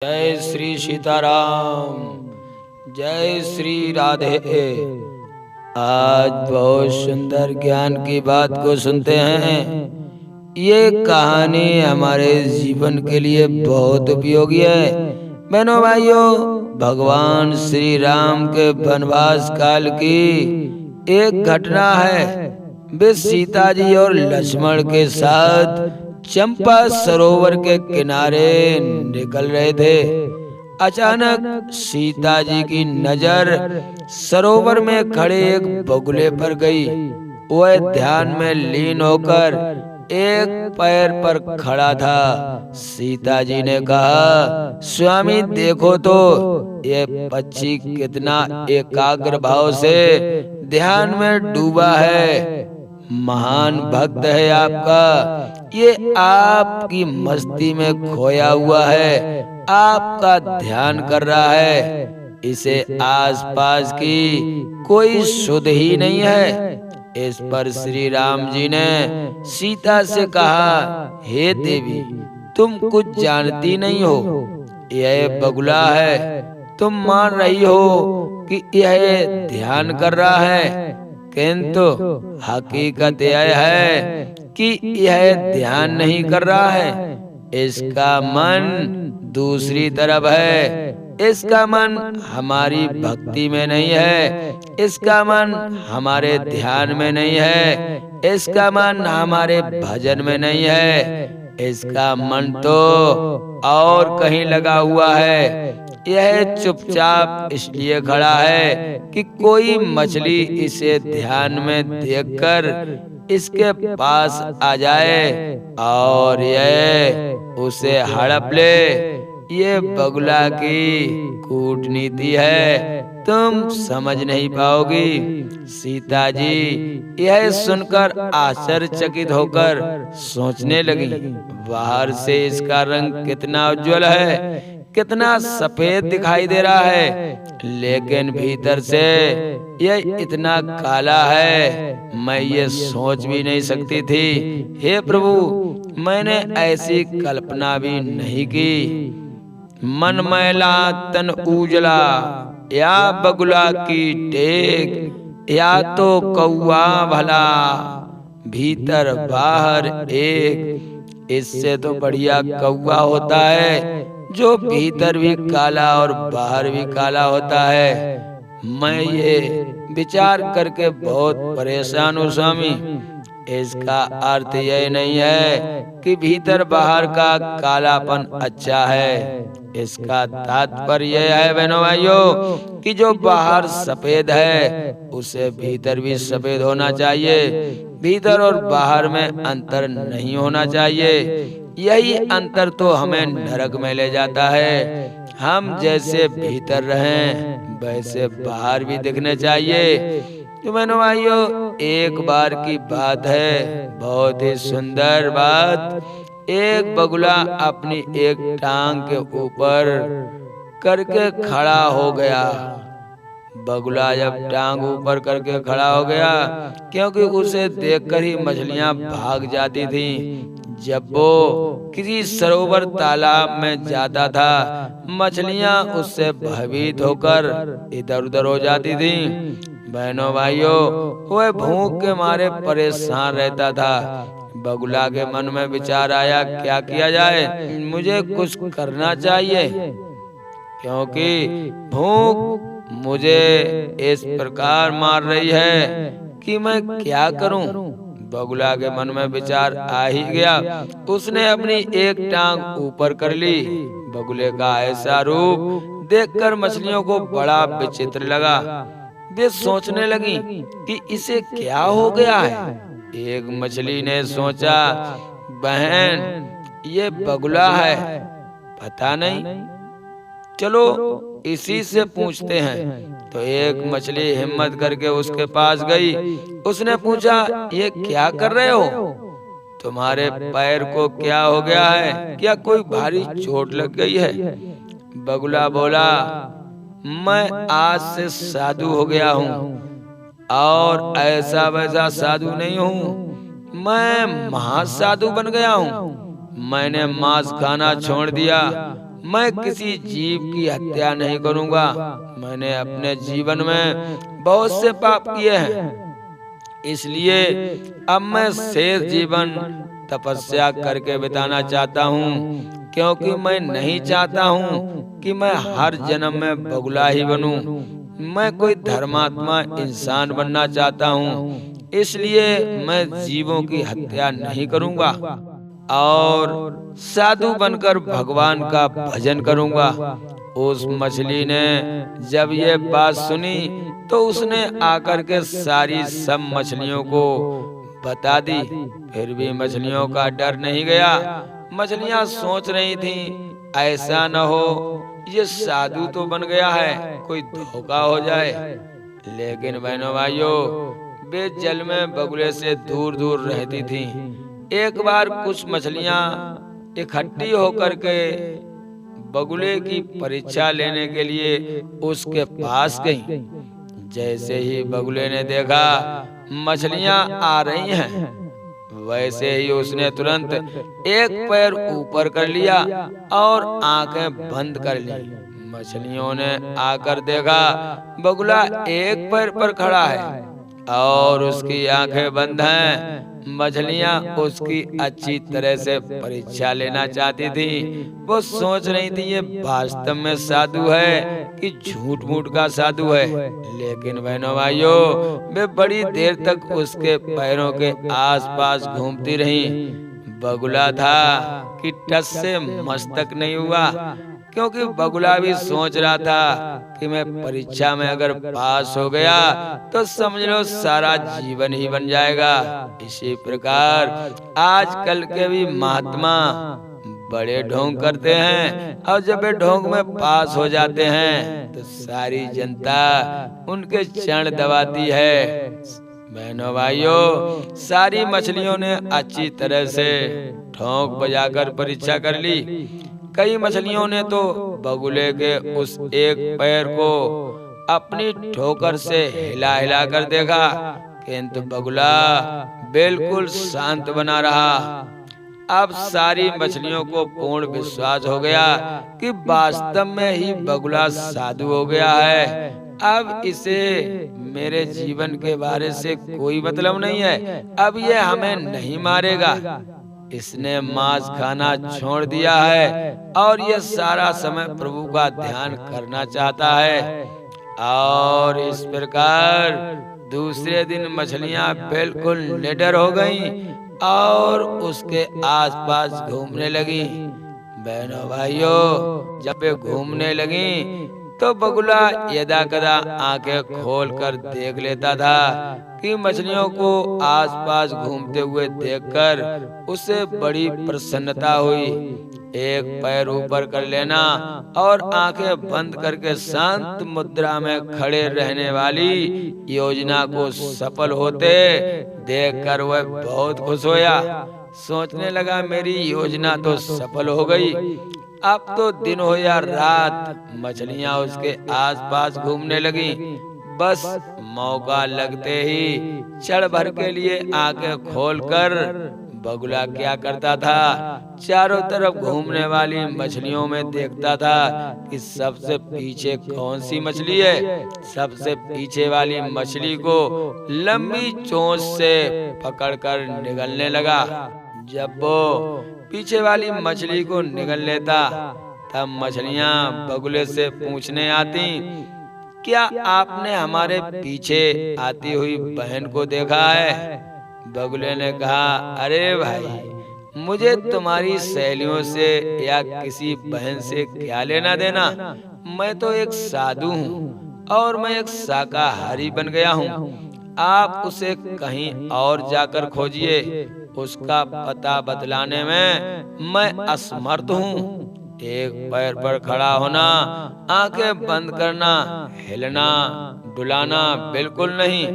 जय श्री सीताराम, जय श्री राधे। आज बहुत सुंदर ज्ञान की बात को सुनते हैं। ये कहानी हमारे जीवन के लिए बहुत उपयोगी है। बहनों भाइयों, भगवान श्री राम के वनवास काल की एक घटना है। वे सीता जी और लक्ष्मण के साथ चंपा सरोवर के किनारे निकल रहे थे। अचानक सीता जी की नजर सरोवर में खड़े एक बगुले पर गई। वह ध्यान में लीन होकर एक पैर पर खड़ा था। सीता जी ने कहा, स्वामी देखो तो ये पक्षी कितना एकाग्र भाव से ध्यान में डूबा है। महान भक्त है आपका, ये आपकी मस्ती में खोया हुआ है, आपका ध्यान कर रहा है। इसे आसपास की कोई सुध ही नहीं है। इस पर श्री राम जी ने सीता से कहा, हे देवी, तुम कुछ जानती नहीं हो, यह बगुला है। तुम मान रही हो कि यह ध्यान कर रहा है, किंतु हकीकत यह है कि यह ध्यान नहीं कर रहा है। इसका मन दूसरी तरफ है। इसका मन हमारी भक्ति में नहीं है, इसका मन हमारे ध्यान में नहीं है, इसका मन हमारे भजन में नहीं है। इसका मन तो और कहीं लगा हुआ है। यह चुपचाप इसलिए खड़ा है कि कोई मछली इसे ध्यान में देखकर इसके पास आ जाए और यह उसे हड़प ले। ये बगुला की कूटनीति है, तुम समझ नहीं पाओगी। सीता जी यह सुनकर आश्चर्यचकित होकर सोचने लगी, बाहर से इसका रंग कितना उज्जवल है, कितना सफेद दिखाई दे रहा है, लेकिन भीतर से यह इतना काला है, मैं ये सोच भी नहीं सकती थी। हे प्रभु, मैंने ऐसी कल्पना भी नहीं की। मन मैला तन उजला, या बगुला की टेक, या तो कौआ भला, भीतर बाहर एक। इससे तो बढ़िया कौआ होता है जो भीतर भी काला और बाहर भी काला होता है। मैं ये विचार करके बहुत परेशान हूँ स्वामी। इसका अर्थ यह नहीं है कि भीतर बाहर का कालापन अच्छा है। इसका तात्पर्य यह है बहनों भाइयों कि जो बाहर सफेद है उसे भीतर भी सफेद होना चाहिए। भीतर और बाहर में अंतर नहीं होना चाहिए। यही अंतर तो हमें नरक में ले जाता है। हम जैसे भीतर रहें वैसे बाहर भी दिखने चाहिए। तो बहनों भाइयों, एक बार की बात है, बहुत ही सुंदर बात। एक बगुला अपनी एक टांग के ऊपर करके खड़ा हो गया। बगुला जब टांग ऊपर करके खड़ा हो गया, क्योंकि उसे देखकर ही मछलियां भाग जाती थीं। जब वो किसी सरोवर तालाब में जाता था, मछलियां उससे भयभीत होकर इधर उधर हो जाती थीं। बहनों भाइयों, वह भूख के मारे परेशान रहता था। बगुला के मन में विचार आया, क्या किया जाए, मुझे कुछ करना चाहिए, क्योंकि भूख मुझे इस प्रकार मार रही है कि मैं क्या करूं। बगुला के मन में विचार आ ही गया। उसने अपनी एक टांग ऊपर कर ली। बगुले का ऐसा रूप देखकर मछलियों को बड़ा विचित्र लगा। वे सोचने लगी कि इसे क्या हो गया है। एक मछली ने सोचा, बहन ये बगुला है, पता नहीं, चलो इसी से पूछते हैं। तो एक मछली हिम्मत करके उसके पास गई। उसने पूछा, ये क्या कर रहे हो, तुम्हारे पैर को क्या हो गया है, क्या कोई भारी चोट लग गई है। बगुला बोला, मैं आज से साधु हो गया हूँ और ऐसा वैसा साधु नहीं हूँ, मैं महासाधु बन गया हूँ। मैंने मांस खाना छोड़ दिया, मैं किसी जीव की हत्या नहीं करूंगा। मैंने अपने जीवन में बहुत से पाप किए हैं, इसलिए अब मैं शेष जीवन तपस्या करके बिताना चाहता हूँ, क्योंकि मैं नहीं चाहता हूँ कि मैं हर जन्म में बगुला ही बनूं। मैं कोई धर्मात्मा इंसान बनना चाहता हूँ, इसलिए मैं जीवों की हत्या नहीं करूँगा और साधु बनकर भगवान का भजन करूँगा। उस मछली ने जब ये बात सुनी तो उसने आकर के सारी सब मछलियों को बता दी। फिर भी मछलियों का डर नहीं गया। मछलियां सोच रही थीं, ऐसा न हो ये साधु तो बन गया है, कोई धोखा हो जाए। लेकिन बहनों भाइयों, वे जल में बगुले से दूर दूर रहती थीं। एक बार कुछ मछलियां इकट्ठी होकर के बगुले की परीक्षा लेने के लिए उसके पास गईं। जैसे ही बगुले ने देखा मछलियां आ रही हैं, वैसे ही उसने तुरंत एक पैर ऊपर कर लिया और आंखें बंद कर ली। मछलियों ने आकर देखा बगुला एक पैर पर खड़ा है और उसकी आंखें बंद हैं। मछलियां उसकी अच्छी तरह से परीक्षा लेना चाहती थी। वो सोच रही थी ये वास्तव में साधु है कि झूठ मूठ का साधु है। लेकिन बहनों भाइयों, वे बड़ी देर तक उसके पैरों के आसपास घूमती रही। बगुला था कि टस से मस्तक नहीं हुआ, क्योंकि बगुला भी सोच रहा था कि मैं परीक्षा में अगर पास हो गया तो समझ लो सारा जीवन ही बन जाएगा। इसी प्रकार आजकल के भी महात्मा बड़े ढोंग करते हैं और जब वे ढोंग में पास हो जाते हैं तो सारी जनता उनके चरण दबाती है। बहनों भाइयों, सारी मछलियों ने अच्छी तरह से ठोंक बजाकर परीक्षा कर ली। कई मछलियों ने तो बगुले के उस एक पैर को अपनी ठोकर से हिला हिला कर देखा, किंतु बगुला बिल्कुल शांत बना रहा। अब सारी मछलियों को पूर्ण विश्वास हो गया कि वास्तव में ही बगुला साधु हो गया है। अब इसे मेरे जीवन के बारे से कोई मतलब नहीं है, अब ये हमें नहीं मारेगा। इसने मांस खाना छोड़ दिया है और यह सारा समय प्रभु का ध्यान करना चाहता है। और इस प्रकार दूसरे दिन मछलियां बिल्कुल निडर हो गईं और उसके आसपास घूमने लगी। बहनों भाइयों, जब वे घूमने लगी तो बगुला यदा कदा आंखें खोल कर देख लेता था कि मछलियों को आसपास घूमते हुए देखकर उसे बड़ी प्रसन्नता हुई। एक पैर ऊपर कर लेना और आंखें बंद करके शांत मुद्रा में खड़े रहने वाली योजना को सफल होते देखकर वह बहुत खुश होया। सोचने लगा, मेरी योजना तो सफल हो गई। अब तो दिन हो या रात मछलियां उसके आसपास घूमने लगी। बस मौका लगते ही क्षण भर के लिए आंखें खोलकर बगुला क्या करता था, चारों तरफ घूमने वाली मछलियों में देखता था कि सबसे पीछे कौन सी मछली है। सबसे पीछे वाली मछली को लंबी चोंच से पकड़कर निगलने लगा। जब वो पीछे वाली मछली को निगल लेता तब मछलियां बगुले से पूछने आती, क्या आपने हमारे पीछे आती हुई बहन को देखा है? बगुले ने कहा, अरे भाई, मुझे तुम्हारी सहेलियों से या किसी बहन से क्या लेना देना। मैं तो एक साधु हूँ और मैं एक शाकाहारी बन गया हूँ। आप उसे कहीं और जाकर खोजिए, उसका पता बतलाने में मैं असमर्थ हूँ। एक पैर पर खड़ा होना, आंखें बंद करना, हिलना डुलाना बिल्कुल नहीं,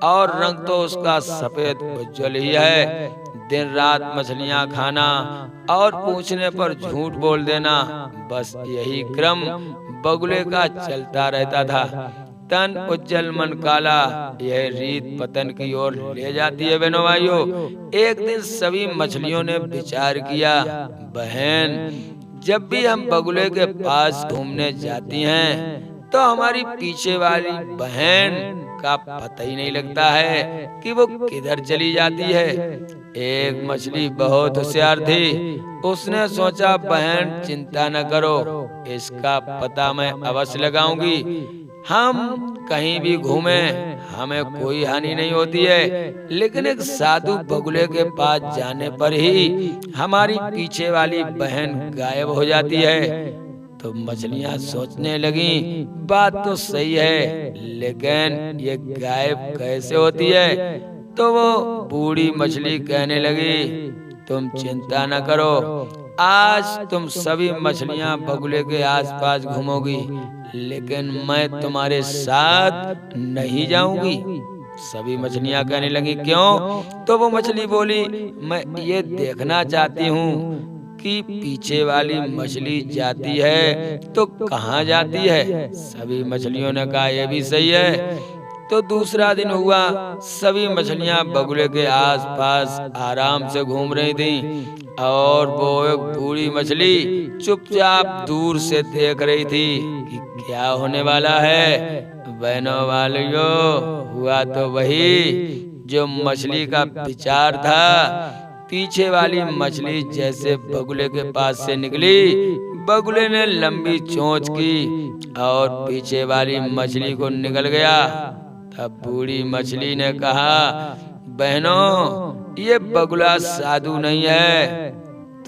और रंग तो उसका सफेद उज्जवल ही है। दिन रात मछलियां खाना और पूछने पर झूठ बोल देना, बस यही क्रम बगुले का चलता रहता था। तन उज्जवल मन काला, यह रीत पतन की ओर ले जाती है। बहनों भाइयों, एक दिन सभी मछलियों ने विचार किया, बहन जब भी हम बगुले के पास घूमने जाती हैं तो हमारी पीछे वाली बहन का पता ही नहीं लगता है कि वो किधर चली जाती है। एक मछली बहुत होशियार थी। उसने सोचा, बहन चिंता न करो, इसका पता मैं अवश्य लगाऊंगी। हम कहीं भी घूमें हमें कोई हानि नहीं होती है, लेकिन एक साधु बगुले के पास जाने पर ही हमारी पीछे वाली बहन गायब हो जाती है। तो मछलियां सोचने लगी, बात तो सही है, लेकिन ये गायब कैसे होती है? तो वो बूढ़ी मछली कहने लगी, तुम चिंता न करो, आज तुम सभी मछलियां बगुले के आसपास घूमोगी, लेकिन मैं तुम्हारे साथ नहीं जाऊंगी। सभी मछलियां कहने लगी, क्यों? तो वो मछली बोली, मैं ये देखना चाहती हूँ कि पीछे वाली मछली जाती है तो कहाँ जाती है। सभी मछलियों ने कहा, यह भी सही है। तो दूसरा दिन हुआ, सभी मछलियां बगुले के आसपास आराम से घूम रही थीं और वो एक बूढ़ी मछली चुपचाप दूर से देख रही थी कि क्या होने वाला है। बहनों वालियों, हुआ तो वही जो मछली का विचार था। पीछे वाली मछली जैसे बगुले के पास से निकली, बगुले ने लंबी चोंच की और पीछे वाली मछली को निगल गया। तब बूढ़ी मछली ने कहा, बहनों, ये बगुला साधु नहीं है,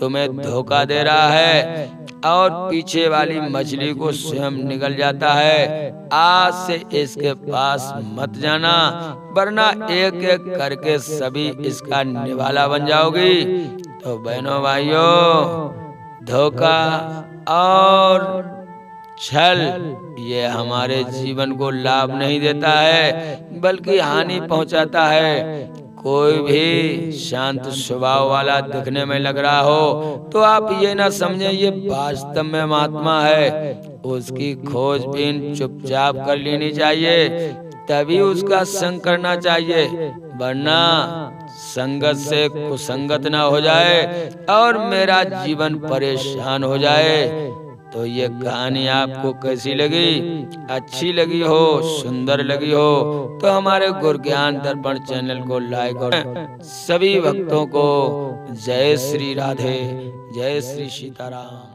तुम्हें धोखा दे रहा है और पीछे वाली मछली को स्वयं निगल जाता है। आज से इसके पास मत जाना, वरना एक एक करके सभी इसका निवाला बन जाओगी। तो बहनों भाइयों, धोखा और छल ये हमारे जीवन को लाभ नहीं देता है, बल्कि हानि पहुंचाता है। कोई भी शांत स्वभाव वाला दिखने में लग रहा हो तो आप ये ना समझें ये वास्तव में महात्मा है। उसकी खोजबीन चुपचाप कर लेनी चाहिए, तभी उसका संग करना चाहिए, वरना संगत से कुसंगत ना हो जाए और मेरा जीवन परेशान हो जाए। तो ये कहानी आपको कैसी लगी? अच्छी लगी हो, सुंदर लगी हो तो हमारे गुरज्ञान दर्पण चैनल को लाइक और सभी भक्तों को जय श्री राधे, जय श्री सीताराम।